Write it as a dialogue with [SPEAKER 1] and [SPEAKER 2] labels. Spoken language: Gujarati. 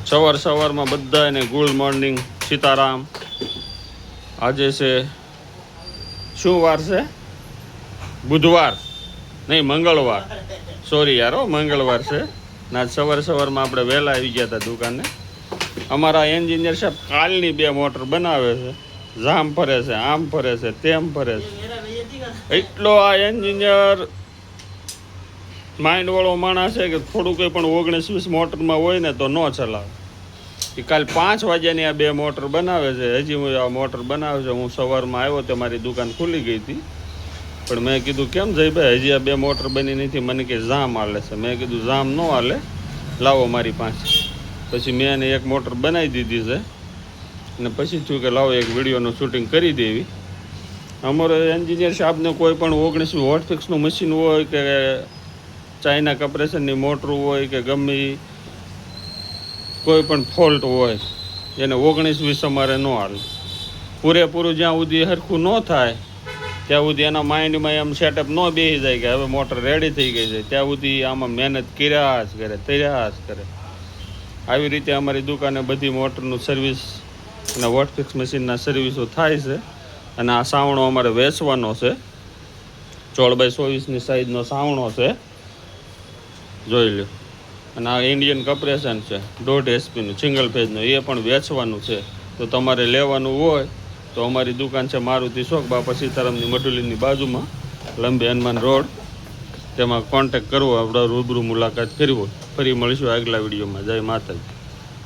[SPEAKER 1] સવારમાં બધાને ગુડ મોર્નિંગ, સીતારામ। આજે છે શું વાર છે? બુધવાર નહીં, મંગળવાર, સોરી યાર, મંગળવાર છે ના। સવારમાં આપણે વહેલા આવી ગયા હતા દુકાને। અમારા એન્જિનિયર સાહેબ કાલની 2 મોટર બનાવે છે, જામ ફરે છે, આમ ફરે છે, તેમ ફરે છે। એટલો આ એન્જિનિયર માઇન્ડ વાળો માણસ છે કે થોડું કંઈ પણ 19-20 મોટરમાં હોય ને તો ન ચલાવે। એ કાલ 5 વાગ્યાની આ 2 મોટર બનાવે છે। હજી હું આ મોટર બનાવે છે, હું સવારમાં આવ્યો તો મારી દુકાન ખુલી ગઈ હતી, પણ મેં કીધું કેમ જયભાઈ હજી આ 2 મોટર બની નથી? મને કે જામ હાલે છે। મેં કીધું જામ ન હાલે, લાવો મારી પાસે। પછી મેં એને 1 મોટર બનાવી દીધી છે અને પછી થયું કે લાવો એક વિડીયોનું શૂટિંગ કરી દેવી। અમારો એન્જિનિયર સાહેબને કોઈ પણ 19 હોટફિક્સનું મશીન હોય કે ચાઇના કમ્પ્રેશનની મોટર હોય કે ગમે કોઈ પણ ફોલ્ટ હોય, એને 19-20 અમારે ન હાલે। પૂરેપૂરું જ્યાં સુધી સરખું ન થાય ત્યાં સુધી એના માઇન્ડમાં એમ સેટઅપ ન બેસી જાય કે હવે મોટર રેડી થઈ ગઈ છે, ત્યાં સુધી આમાં મહેનત કર્યા જ કરે, તર્યા જ કરે। આવી રીતે અમારી દુકાને બધી મોટરનું સર્વિસ અને વોટફિક્સ મશીનના સર્વિસો થાય છે। અને આ સાવણો અમારે વેચવાનો છે, 16x24ની સાઈઝનો સાવણો છે, જોઈ લો। અને આ ઇન્ડિયન કમ્પ્રેશન છે 1.5 HP સિંગલ ફેઝનું, એ પણ વેચવાનું છે। તો તમારે લેવાનું હોય તો અમારી દુકાન છે મારુતિ ચોક, બાપા સીતારામની મઢુલીની બાજુમાં, લંબી હનુમાન રોડ, તેમાં કોન્ટેક કરવો, આપણે રૂબરૂ મુલાકાત કરવો। ફરી મળીશું આગલા વિડીયોમાં। જય માતાજી।